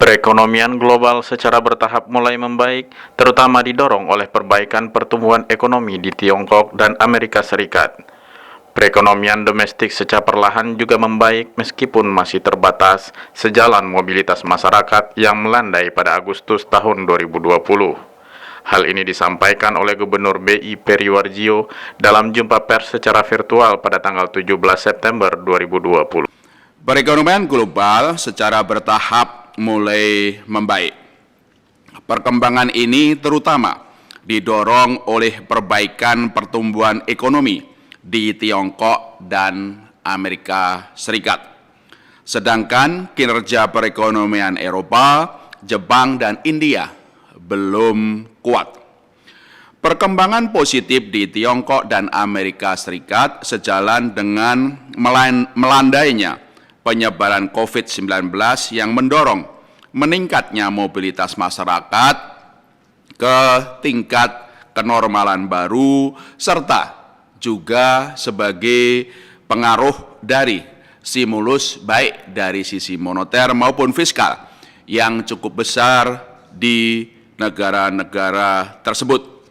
Perekonomian global secara bertahap mulai membaik, terutama didorong oleh perbaikan pertumbuhan ekonomi di Tiongkok dan Amerika Serikat. Perekonomian domestik secara perlahan juga membaik meskipun masih terbatas sejalan mobilitas masyarakat yang melandai pada Agustus tahun 2020. Hal ini disampaikan oleh Gubernur BI Periwarjio dalam jumpa pers secara virtual pada tanggal 17 September 2020. Perekonomian global secara bertahap mulai membaik. Perkembangan ini terutama didorong oleh perbaikan pertumbuhan ekonomi di Tiongkok dan Amerika Serikat. Sedangkan kinerja perekonomian Eropa, Jepang, dan India belum kuat. Perkembangan positif di Tiongkok dan Amerika Serikat sejalan dengan melandainya penyebaran COVID-19 yang mendorong meningkatnya mobilitas masyarakat ke tingkat kenormalan baru, serta juga sebagai pengaruh dari stimulus baik dari sisi moneter maupun fiskal yang cukup besar di negara-negara tersebut.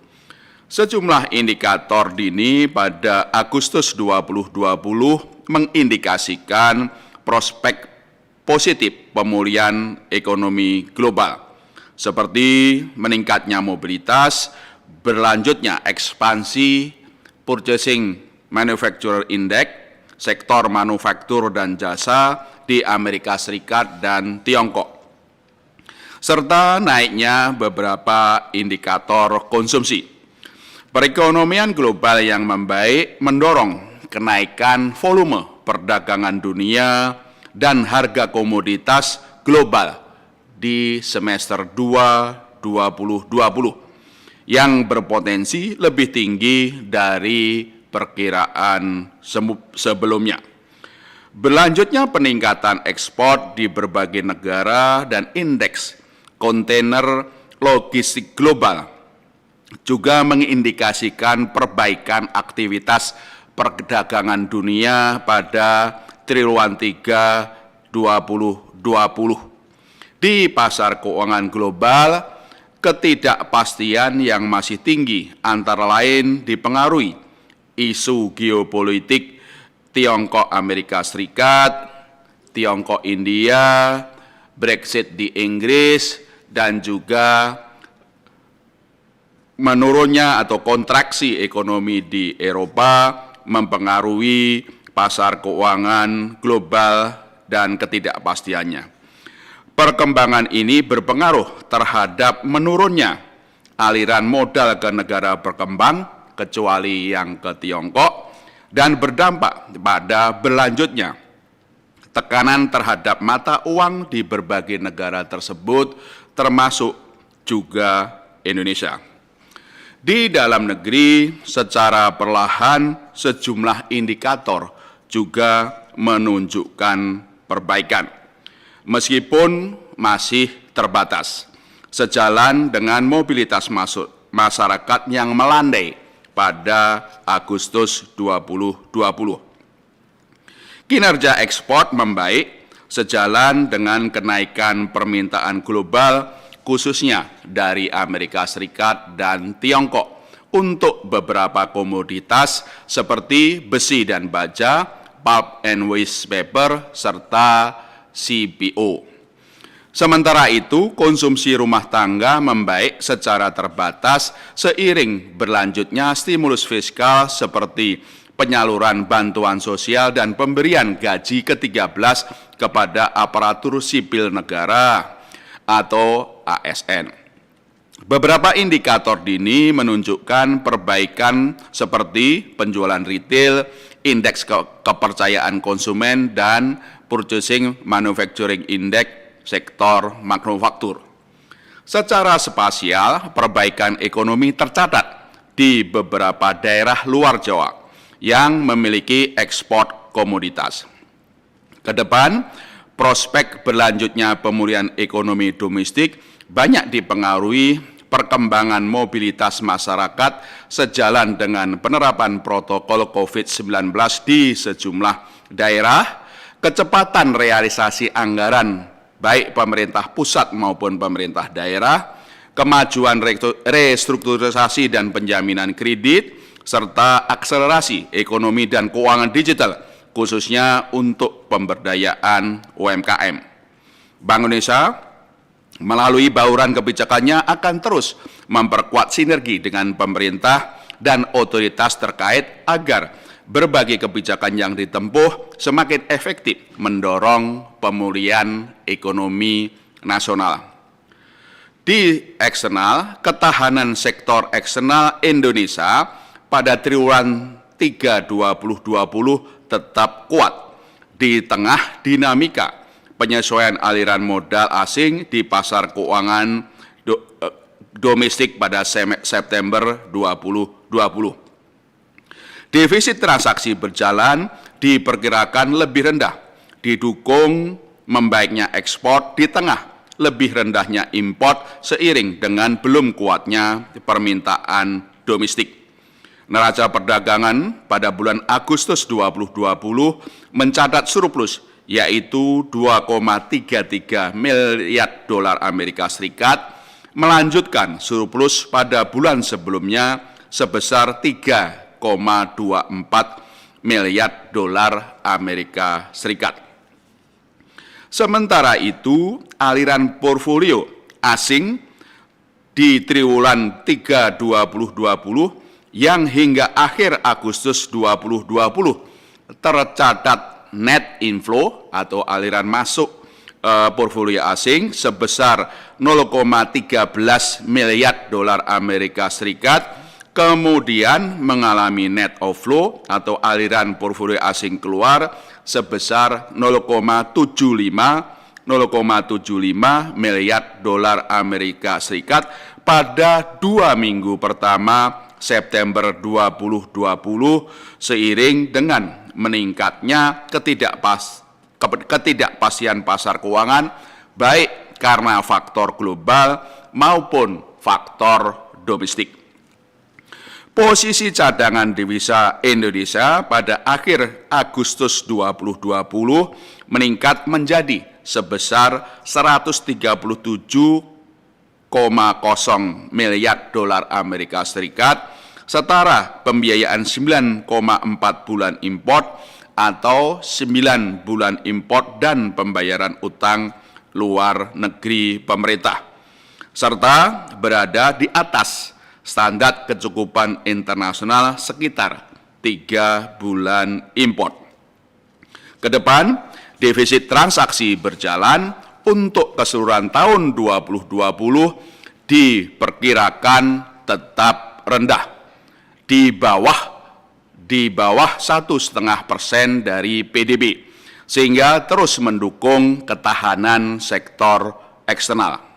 Sejumlah indikator dini pada Agustus 2020 mengindikasikan prospek positif pemulihan ekonomi global, seperti meningkatnya mobilitas, berlanjutnya ekspansi Purchasing Manufacturer Index, sektor manufaktur dan jasa di Amerika Serikat dan Tiongkok, serta naiknya beberapa indikator konsumsi. Perekonomian global yang membaik mendorong kenaikan volume perdagangan dunia dan harga komoditas global di semester 2 2020 yang berpotensi lebih tinggi dari perkiraan sebelumnya. Berlanjutnya peningkatan ekspor di berbagai negara dan indeks kontainer logistik global juga mengindikasikan perbaikan aktivitas perdagangan dunia pada triwulan 3 2020. Di pasar keuangan global, ketidakpastian yang masih tinggi antara lain dipengaruhi isu geopolitik Tiongkok Amerika Serikat, Tiongkok India, Brexit di Inggris, dan juga menurunnya atau kontraksi ekonomi di Eropa mempengaruhi pasar keuangan global dan ketidakpastiannya. Perkembangan ini berpengaruh terhadap menurunnya aliran modal ke negara berkembang, kecuali yang ke Tiongkok, dan berdampak pada berlanjutnya tekanan terhadap mata uang di berbagai negara tersebut, termasuk juga Indonesia. Di dalam negeri, secara perlahan sejumlah indikator juga menunjukkan perbaikan, meskipun masih terbatas, sejalan dengan mobilitas masyarakat yang melandai pada Agustus 2020. Kinerja ekspor membaik sejalan dengan kenaikan permintaan global, khususnya dari Amerika Serikat dan Tiongkok, untuk beberapa komoditas seperti besi dan baja, pulp and waste paper, serta CPO. Sementara itu, konsumsi rumah tangga membaik secara terbatas seiring berlanjutnya stimulus fiskal seperti penyaluran bantuan sosial dan pemberian gaji ke-13 kepada aparatur sipil negara atau ASN. Beberapa indikator dini menunjukkan perbaikan seperti penjualan retail, indeks kepercayaan konsumen, dan Purchasing Manufacturing Index sektor manufaktur. Secara spasial, perbaikan ekonomi tercatat di beberapa daerah luar Jawa yang memiliki ekspor komoditas. Kedepan, prospek berlanjutnya pemulihan ekonomi domestik banyak dipengaruhi perkembangan mobilitas masyarakat sejalan dengan penerapan protokol COVID-19 di sejumlah daerah, kecepatan realisasi anggaran baik pemerintah pusat maupun pemerintah daerah, kemajuan restrukturisasi dan penjaminan kredit, serta akselerasi ekonomi dan keuangan digital, khususnya untuk pemberdayaan UMKM. Bank Indonesia melalui bauran kebijakannya akan terus memperkuat sinergi dengan pemerintah dan otoritas terkait agar berbagai kebijakan yang ditempuh semakin efektif mendorong pemulihan ekonomi nasional. Di eksternal, ketahanan sektor eksternal Indonesia pada triwulan 3 2020 tetap kuat di tengah dinamika penyesuaian aliran modal asing di pasar keuangan domestik pada September 2020. Defisit transaksi berjalan diperkirakan lebih rendah, didukung membaiknya ekspor di tengah lebih rendahnya import seiring dengan belum kuatnya permintaan domestik. Neraca perdagangan pada bulan Agustus 2020 mencatat surplus, yaitu 2,33 miliar dolar Amerika Serikat, melanjutkan surplus pada bulan sebelumnya sebesar 3,24 miliar dolar Amerika Serikat. Sementara itu, aliran portofolio asing di triwulan 3 2020 yang hingga akhir Agustus 2020 tercatat net inflow atau aliran masuk portofolio asing sebesar 0,13 miliar dolar Amerika Serikat, kemudian mengalami net outflow atau aliran portofolio asing keluar sebesar 0,75 miliar dolar Amerika Serikat pada 2 minggu pertama September 2020 seiring dengan meningkatnya ketidakpastian pasar keuangan baik karena faktor global maupun faktor domestik. Posisi cadangan devisa Indonesia pada akhir Agustus 2020 meningkat menjadi sebesar 137,0 miliar dolar Amerika Serikat, setara pembiayaan 9,4 bulan import atau 9 bulan import dan pembayaran utang luar negeri pemerintah, serta berada di atas standar kecukupan internasional sekitar 3 bulan import. Kedepan, defisit transaksi berjalan untuk keseluruhan tahun 2020 diperkirakan tetap rendah, di bawah 1,5% dari PDB, sehingga terus mendukung ketahanan sektor eksternal.